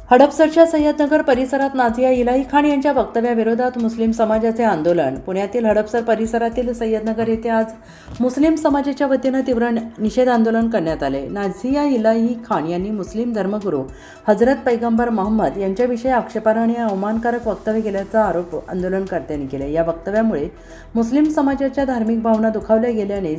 हडपसरच्या सय्यदनगर परिसरात नाझिया इलाही खान यांच्या वक्तव्याविरोधात मुस्लिम समाजाचे आंदोलन. पुण्यातील हडपसर परिसरातील सय्यदनगर येथे आज मुस्लिम समाजाच्या वतीनं तीव्र निषेध आंदोलन करण्यात आले. नाझिया इलाही खान यांनी मुस्लिम धर्मगुरू हजरत पैगंबर मोहम्मद यांच्याविषयी आक्षेपार्ह आणि अवमानकारक वक्तव्य केल्याचा आरोप आंदोलनकर्त्यांनी केला. या वक्तव्यामुळे मुस्लिम समाजाच्या धार्मिक भावना दुखावल्या गेल्याने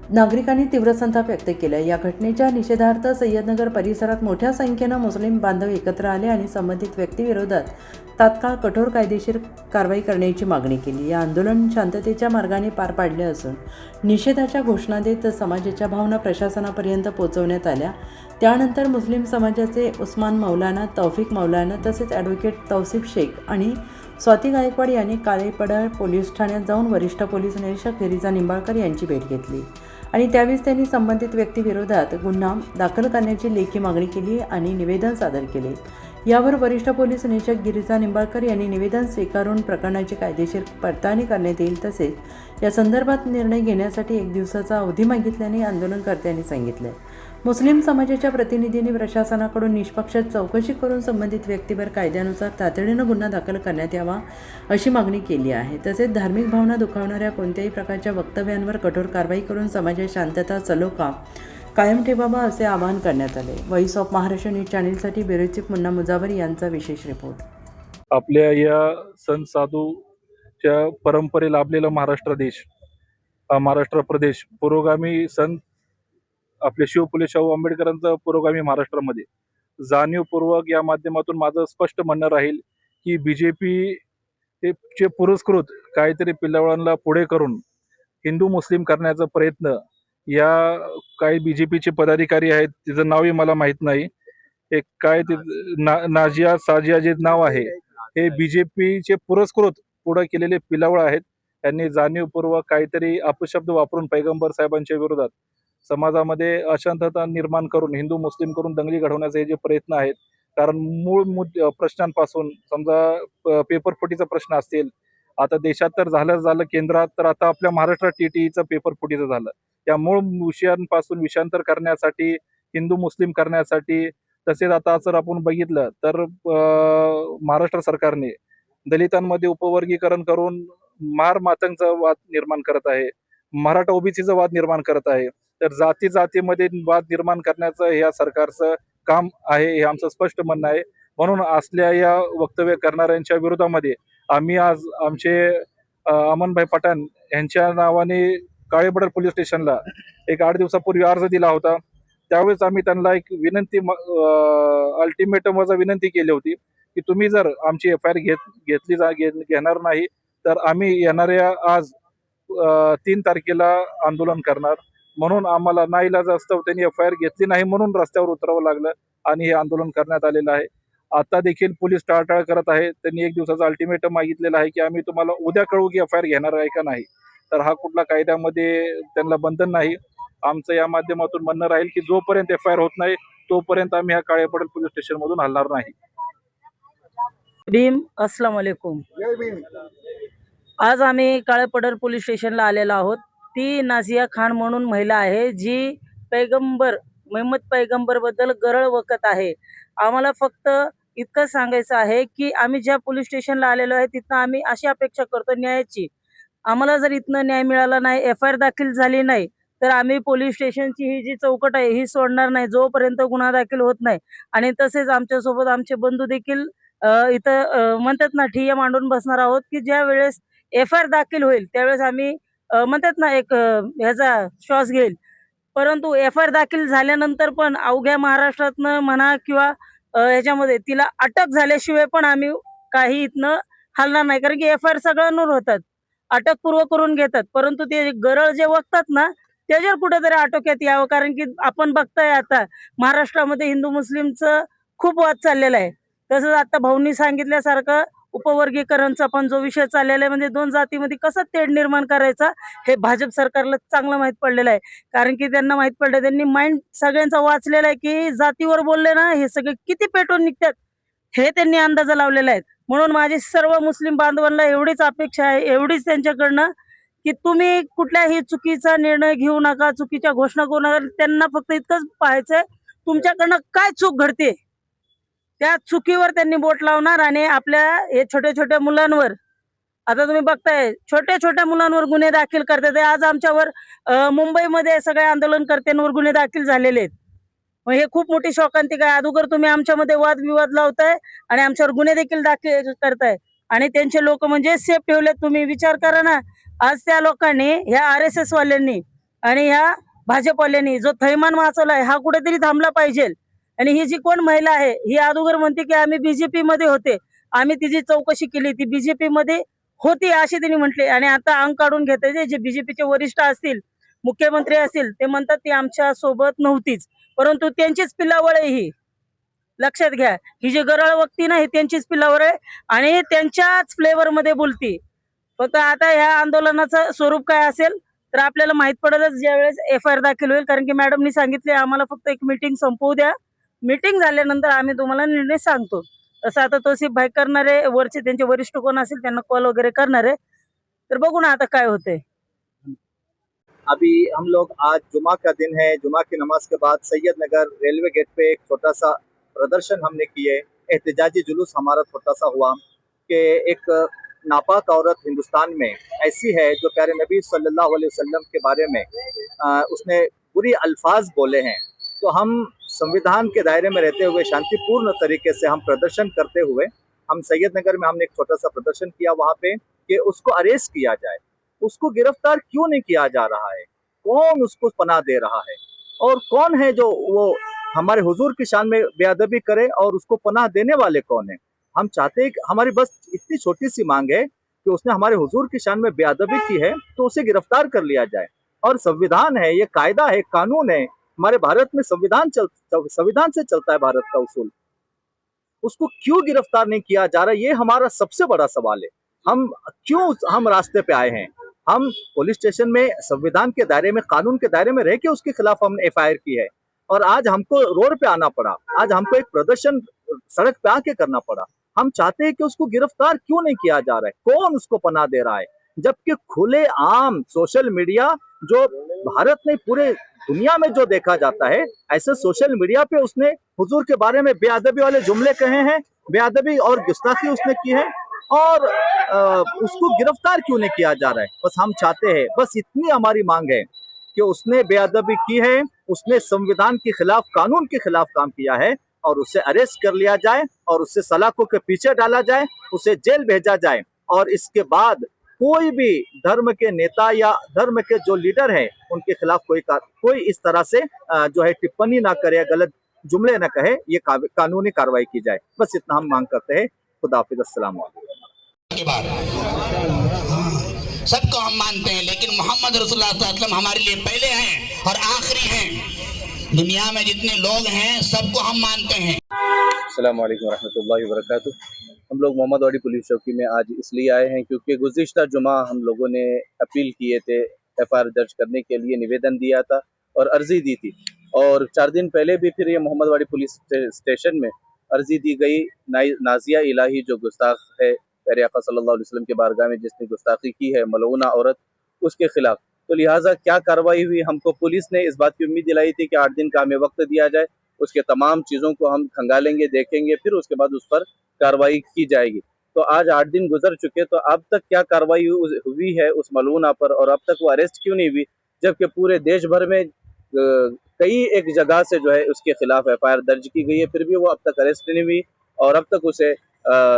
नागरिकांनी तीव्र संताप व्यक्त केला. या घटनेच्या निषेधार्थ सय्यदनगर परिसरात मोठ्या संख्येनं मुस्लिम बांधव एकत्र आले आणि संबंधित व्यक्तीविरोधात तात्काळ कठोर कायदेशीर कारवाई करण्याची मागणी केली. या आंदोलन शांततेच्या मार्गाने पार पाडले असून निषेधाच्या घोषणा देत समाजाच्या भावना प्रशासनापर्यंत पोहोचवण्यात आल्या. त्यानंतर मुस्लिम समाजाचे उस्मान मौलाना, तौफिक मौलाना तसेच ॲडव्होकेट तौसिफ शेख आणि स्वाती गायकवाड यांनी काळेपडळ पोलीस ठाण्यात जाऊन वरिष्ठ पोलीस निरीक्षक गिरीजा निंबाळकर यांची भेट घेतली आणि त्यावेळेस त्यांनी संबंधित व्यक्तीविरोधात गुन्हा दाखल करण्याची लेखी मागणी केली आणि निवेदन सादर केले. यावर वरिष्ठ पोलीस निरीक्षक गिरीजा निंबाळकर यांनी निवेदन स्वीकारून प्रकरणाची कायदेशीर पडताळणी करण्यात येईल तसेच या संदर्भात निर्णय घेण्यासाठी 1 दिवसाचा अवधी मागितल्याने आंदोलनकर्त्यांनी सांगितले. मुस्लिम समाजाच्या प्रतिनिधींनी प्रशासनाकडून निष्पक्ष चौकशी करून संबंधित व्यक्तीवर कायद्यानुसार तातडीनं गुन्हा दाखल करण्यात यावा अशी मागणी केली आहे. तसेच धार्मिक भावना दुखावणाऱ्या कोणत्याही प्रकारच्या वक्तव्यांवर कठोर कारवाई करून समाजात शांतता सलोखा कायम ठेवावा असे आवाहन करण्यात आले. व्हॉइस ऑफ महाराष्ट्र न्यूज चॅनेलसाठी ब्युरो चीफ मुन्ना मुजावर यांचा विशेष रिपोर्ट. आपल्या या सण साधूच्या परंपरे लाभलेला महाराष्ट्र देश, हा महाराष्ट्र प्रदेश पुरोगामी संत आपले शिवफुले शाहू आंबेडकरांचा पुरोगामी महाराष्ट्रामध्ये जाणीवपूर्वक या माध्यमातून माझं स्पष्ट म्हणणं राहील की BJP चे पुरस्कृत काहीतरी पिल्लावळांना पुढे करून हिंदू मुस्लिम करण्याचा प्रयत्न या काही BJPचे पदाधिकारी आहेत, तिचं नावही मला माहीत नाही, एक काय ते नाझिया साजिया जे नाव आहे हे BJPचे पुरस्कृत पुढे केलेले पिलावळ आहेत. त्यांनी जाणीवपूर्वक काहीतरी अपशब्द वापरून पैगंबर साहेबांच्या विरोधात समाजामध्ये अशांतता निर्माण करून हिंदू मुस्लिम करून दंगली घडवण्याचे हे जे प्रयत्न आहेत. कारण मूळ प्रश्नांपासून समजा पेपरफुटीचा प्रश्न असतील, आता देशात तर झालं केंद्रात, तर आता आपल्या महाराष्ट्रात TTEचं पेपरफुटीचं झालं. या मूळ विषयांपासून विषयांतर करण्यासाठी, हिंदू मुस्लिम करण्यासाठी, तसेच आता जर आपण बघितलं तर महाराष्ट्र सरकारने दलितांमध्ये उपवर्गीकरण करून मार मातंगचा वाद निर्माण करत आहे, मराठा OBCचा वाद निर्माण करत आहे. तर जातीमध्ये वाद निर्माण करण्याचं या सरकारचं काम आहे, हे आमचं स्पष्ट म्हणणं आहे. म्हणून असल्या या वक्तव्य करणाऱ्यांच्या विरोधामध्ये आम्ही आज आमचे अमनभाई पठाण यांच्या नावाने काळेपडळ पोलीस स्टेशनला एक 8 दिवसापूर्वी अर्ज दिला होता. त्यावेळेस आम्ही त्यांना एक विनंती अल्टिमेटम विनंती केली होती की तुम्ही जर आमची FIR घेणार नाही तर आम्ही येणाऱ्या आज 3 तारखेला आंदोलन करणार. म्हणून आम्हाला नाईलाजास्तव त्यांनी FIR घेतली नाही म्हणून रस्त्यावर उतरावं लागलं आणि हे आंदोलन करण्यात आलेलं आहे. आता देखील पोलीस टाळाटाळ करत आहे. त्यांनी 1 दिवसाचा अल्टिमेटम मागितलेला आहे की आम्ही तुम्हाला उद्या कळवू की FIR घेणार आहे का नाही. तर हा कुठला कायद्यामध्ये त्यांना बंधन नाही. आमचं या माध्यमातून म्हणणं राहील की जोपर्यंत FIR होत नाही तोपर्यंत आम्ही ह्या काळेपडळ पोलीस स्टेशन मधून हलणार नाही. भीम, अस्सलाम वालेकुम. आज आम्ही काळेपडळ पोलीस स्टेशनला आलेलो आहोत. ती नाझिया खान म्हणून महिला आहे जी पैगंबर मोहम्मद पैगंबर बद्दल गरळ वकत आहे. आम्हाला फक्त इतकं सांगायचं आहे की आम्ही ज्या पोलीस स्टेशनला आलेलो आहे तिथं आम्ही अशी अपेक्षा करतो न्यायाची. आम्हाला जर इथनं न्याय मिळाला नाही, FIR दाखल झाली नाही, तर आम्ही पोलीस स्टेशनची ही जी चौकट आहे ही सोडणार नाही जोपर्यंत गुन्हा दाखल होत नाही. आणि तसेच आमच्यासोबत आमचे बंधू देखील इथं म्हणतात ना ठिय्या मांडून बसणार आहोत की ज्या वेळेस FIR दाखल होईल त्यावेळेस आम्ही म्हणतात ना एक ह्याचा श्वास घेईल. परंतु FIR दाखल झाल्यानंतर पण अवघ्या महाराष्ट्रातनं म्हणा किंवा ह्याच्यामध्ये तिला अटक झाल्याशिवाय पण आम्ही काही इथनं हलणार नाही. कारण की FIR सगळ्यांवर होतात, अटकपूर्व करून घेतात, परंतु ते गरळ जे वकतात ना त्याच्यावर कुठेतरी आटोक्यात यावं. कारण की आपण बघताय आता महाराष्ट्रामध्ये हिंदू मुस्लिमचं खूप वाद चाललेला आहे. तसंच आता भाऊंनी सांगितल्यासारखं उपवर्गीकरणचा पण जो विषय चाललेला आहे, म्हणजे 2 जातीमध्ये कसं तेढ निर्माण करायचा हे भाजप सरकारला चांगलं माहित पडलेलं आहे. कारण की त्यांना माहित पडलं, त्यांनी माइंड सगळ्यांचा वाचलेला आहे की जातीवर बोलले ना हे सगळे किती पेटून निघतात हे त्यांनी अंदाजा लावलेला आहे. म्हणून माझी सर्व मुस्लिम बांधवांना एवढीच अपेक्षा आहे, एवढीच त्यांच्याकडनं की तुम्ही कुठल्याही चुकीचा निर्णय घेऊ नका, चुकीच्या घोषणा करू नका. त्यांना फक्त इतकंच पाहायचंय तुमच्याकडनं काय चूक घडते. त्या चुकीवर त्यांनी बोट लावणार आणि आपल्या हे छोट्या छोट्या मुलांवर, आता तुम्ही बघताय छोट्या छोट्या मुलांवर गुन्हे दाखल करतात. आज आमच्यावर मुंबईमध्ये सगळ्या आंदोलनकर्त्यांवर गुन्हे दाखल झालेले आहेत. मग हे खूप मोठी शोकांतिका आहे. अगोदर तुम्ही आमच्यामध्ये वादविवाद लावताय आणि आमच्यावर गुन्हे देखील दाखल करताय आणि त्यांचे लोक म्हणजे सेफ ठेवलेत. तुम्ही विचार करा ना, आज त्या लोकांनी, ह्या RSS वाल्यांनी आणि ह्या भाजपवाल्यांनी जो थैमान वाचवलाय हा कुठेतरी थांबला पाहिजे. आणि ही जी कोण महिला आहे ही अगोदर म्हणते की आम्ही BJP मध्ये होते, आम्ही तिची चौकशी केली, ती BJP मध्ये होती अशी तिने म्हटले. आणि आता अंग काढून घेते जे BJPचे वरिष्ठ असतील, मुख्यमंत्री असतील, ते म्हणतात ती आमच्या सोबत नव्हतीच, परंतु त्यांचीच पिलावळ आहे ही. लक्षात घ्या, ही जी गरळ वक्ती ना ही त्यांचीच पिलावळ आहे आणि त्यांच्याच फ्लेवर मध्ये बोलती. फक्त आता ह्या आंदोलनाचं स्वरूप काय असेल तर आपल्याला माहित पडेलच ज्यावेळेस FIR दाखल होईल. कारण की मॅडमनी सांगितले आम्हाला फक्त एक मीटिंग संपवू द्या, मीटिंग झाल्यानंतर आम्ही तुम्हाला निर्णय सांगतो. तसं आता तोसिफ भाई करणारे, वरचे त्यांचे वरिष्ठ कोण असेल त्यांना कॉल वगैरे करणार आहे. तर बघू ना आता काय होतंय. अभी हम लोग आज जुमा का दिन है, जुमा की नमाज के बाद सैयद नगर रेलवे गेट पे एक छोटा सा प्रदर्शन हमने किए। एहतजाजी जुलूस हमारा छोटा सा हुआ कि एक नापाक औरत हिंदुस्तान में ऐसी है जो प्यारे नबी सल्लल्लाहु अलैहि वसल्लम के बारे में उसने बुरी अल्फाज बोले हैं। तो हम संविधान के दायरे में रहते हुए शांतिपूर्ण तरीके से हम प्रदर्शन करते हुए हम सैयद नगर में हमने एक छोटा सा प्रदर्शन किया वहाँ पे कि उसको अरेस्ट किया जाए। उसको गिरफ्तार क्यों नहीं किया जा रहा है? कौन उसको पनाह दे रहा है और कौन है जो वो हमारे हुजूर की शान में बेअदबी करे और उसको पनाह देने वाले कौन है? हम चाहते हैं कि हमारी बस इतनी छोटी सी मांग है कि उसने हमारे हुजूर की शान में बेअदबी की है तो उसे गिरफ्तार कर लिया जाए। और संविधान है, ये कायदा है, कानून है, हमारे भारत में संविधान से चलता है भारत का उसूल। उसको क्यों गिरफ्तार नहीं किया जा रहा, ये हमारा सबसे बड़ा सवाल है। हम रास्ते पे आए हैं, हम पुलिस स्टेशन में संविधान के दायरे में, कानून के दायरे में रह के उसके खिलाफ हमने FIR की है और आज हमको रोड पे आना पड़ा, आज हमको एक प्रदर्शन सड़क पे आके करना पड़ा। हम चाहते हैं कि उसको गिरफ्तार क्यों नहीं किया जा रहा है, कौन उसको पनाह दे रहा है? जबकि खुले आम सोशल मीडिया जो भारत में पूरे दुनिया में जो देखा जाता है, ऐसे सोशल मीडिया पे उसने हुजूर के बारे में बेअदबी वाले जुमले कहे हैं, बेअदबी और गुस्ताखी उसने की है और उसको गिरफ्तार क्यों नहीं किया जा रहा है? बस हम चाहते हैं, बस इतनी हमारी मांग है कि उसने बेअदबी की है, उसने संविधान के खिलाफ, कानून के खिलाफ काम किया है और उसे अरेस्ट कर लिया जाए और उसे सलाखों के पीछे डाला जाए, उसे जेल भेजा जाए। और इसके बाद कोई भी धर्म के नेता या धर्म के जो लीडर है उनके खिलाफ कोई इस तरह से जो है टिप्पणी ना करे, गलत जुमले ना कहे, ये कानूनी कार्रवाई की जाए। बस इतना हम मांग करते हैं। खुदा हाफिज़, अस्सलाम वालेकुम। के बाद सबको हम मानते हैं, लेकिन मोहम्मद रसूलुल्लाह सल्लल्लाहु अलैहि वसल्लम हमारे लिए पहले हैं और आखिरी हैं। दुनिया में जितने लोग हैं सबको हम मानते हैं। अस्सलाम वालेकुम रहमतुल्लाहि व बरकातुहू। हम लोग मोहम्मदवाड़ी पुलिस चौकी में आज इसलिए आए हैं क्योंकि गुज़िश्ता जुमा हम लोगों ने अपील किए थे, FIR दर्ज करने के लिए निवेदन दिया था और अर्जी दी थी। और 4 दिन पहले भी फिर ये मोहम्मदवाड़ी पुलिस स्टेशन में अर्जी दी गई नाजिया इलाही जो गुस्ताख है प्यारे आका सल्लल्लाहु अलैहि वसल्लम के बारगाह में जिसने गुस्ताखी की है, मलऊना औरत, उसके खिलाफ। तो लिहाजा क्या कार्रवाई हुई, हमको पुलिस ने इस बात की उम्मीद दिलाई थी कि 8 दिन का हमें वक्त दिया जाए, उसके तमाम चीज़ों को हम खंगालेंगे, देखेंगे, फिर उसके बाद उस पर कार्रवाई की जाएगी। तो आज 8 दिन गुजर चुके, तो अब तक क्या कार्रवाई हुई है उस मलऊना पर और अब तक वो अरेस्ट क्यों नहीं हुई, जबकि पूरे देश भर में कई एक जगह से जो है उसके खिलाफ FIR दर्ज की गई है, फिर भी वो अब तक अरेस्ट नहीं हुई और अब तक उसे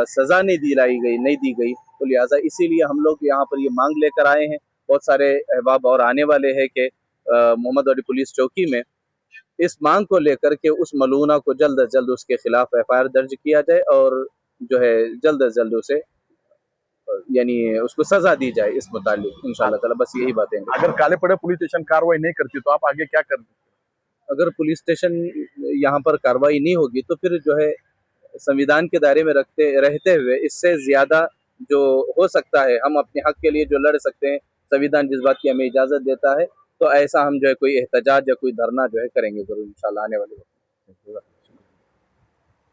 सज़ा नहीं दी गई। तो लिहाजा इसीलिए हम लोग यहाँ पर ये मांग लेकर आए हैं। बहुत सारे अहबाब और आने वाले हैं कि मोहम्मदवाड़ी पुलिस चौकी में इस मांग को लेकर के उस मलूना को जल्द अज जल्द उसके खिलाफ FIR दर्ज किया जाए और जो है जल्द अज जल्द उसे यानी उसको सजा दी जाए इस मुतालिक इंशाअल्लाह ताला। बस यही बातें। अगर कालेपड़ा पुलिस स्टेशन कार्रवाई नहीं करती तो आप आगे क्या कर? अगर पुलिस स्टेशन यहाँ पर कार्रवाई नहीं होगी तो फिर जो है संविधान के दायरे में रहते हुए इससे ज़्यादा जो हो सकता है, हम अपने हक के लिए जो लड़ सकते हैं, संविधान जिस बात की हमें इजाज़त देता है, तो ऐसा हम जो है कोई एहतजाज या कोई धरना जो है करेंगे ज़रूर इंशाल्लाह आने वाले वक्त।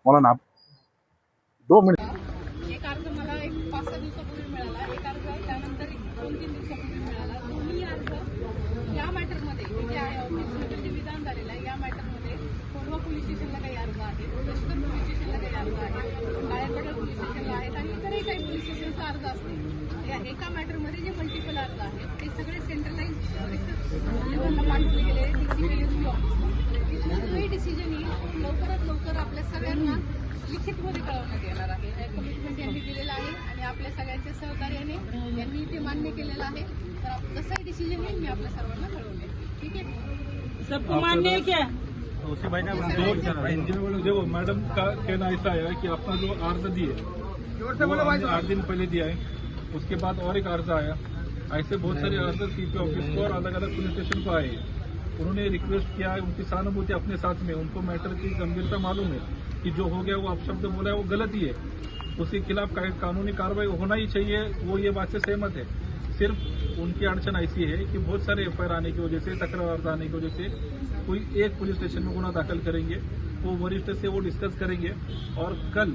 मौलाना आप 2 मिनट। एक अर्ज मला एक 5-6 दिवसापूर्वी मिळाला, एक अर्ज त्यानंतर 2-3 दिवसापूर्वी मिळाला। दोन्ही अर्ज या मॅटरमध्ये जे ऑफिसमध्ये जे विधान झालेलं आहे या मॅटरमध्ये कोलवा पोलीस स्टेशनला काही अर्ज आहेत, लष्कर पोलीस स्टेशनला काही रजिस्ट्रेशनचा अर्ज असते या एका मॅटरमध्ये जे मल्टिपल अर्ज आहेत ते सगळे सेंट्रलाइज लेवलला पाठवले गेले DCPSP ऑफिसला. तिथून जोही डिसिजन येईल तो लवकरात लवकर आपल्या सगळ्यांना लिखितमध्ये कळवण्यात येणार आहे. कमिटमेंट यांनी दिलेलं आहे आणि आपल्या सगळ्यांच्या सहकार्याने यांनी ते मान्य केलेलं आहे. तर जसाही डिसिजन येईल मी आपल्या सर्वांना कळवले. ठीक है, सबको मान्य है क्या? देखो मैडम का कहना ऐसा है कि अपना जो अर्ज दिए वो हमने 8 दिन पहले दिया है, उसके बाद और एक अर्ज आया. ऐसे बहुत सारे अर्ज CP ऑफिस को और अलग अलग पुलिस स्टेशन को आए हैं. उन्होंने रिक्वेस्ट किया है, उनकी सहानुभूति अपने साथ में, उनको मैटर की गंभीरता मालूम है कि जो हो गया वो अपशब्द बोला है वो गलत ही है, उसके खिलाफ कानूनी कार्रवाई होना ही चाहिए. वो ये बात से सहमत है. सिर्फ उनकी अड़चन ऐसी है कि बहुत सारे FIR आने की वजह से, तकरार आने की वजह से कोई एक पुलिस स्टेशन में गुना दाखिल करेंगे, वो वरिष्ठ से वो डिस्कस करेंगे और कल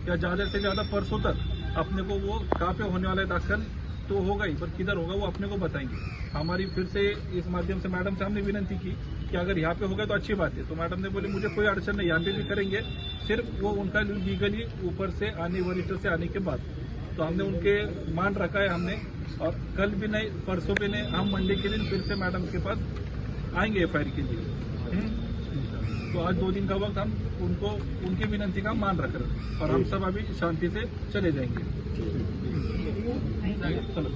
या ज़्यादा से ज़्यादा परसों तक अपने को वो कहाँ पे होने वाला है दाखिल तो होगा ही, पर किधर होगा वो अपने को बताएंगे. हमारी फिर से इस माध्यम से मैडम से हमने विनती की कि अगर यहाँ पे होगा तो अच्छी बात है. तो मैडम ने बोले मुझे कोई अड़चन नहीं, यहाँ पे भी करेंगे, सिर्फ वो उनका लीगली ऊपर से आने, वरिष्ठ से आने के बाद. तो हमने उनके मान रखा है हमने, और कल भी नहीं, परसों भी नहीं, हम मंडे के दिन फिर से मैडम के पास आएंगे FIR के लिए. तो आज 2 दिन का वक्त हम उनको उनकी विनती का मान रख रहे हैं और हम सब अभी शांति से चले जाएंगे. चलो.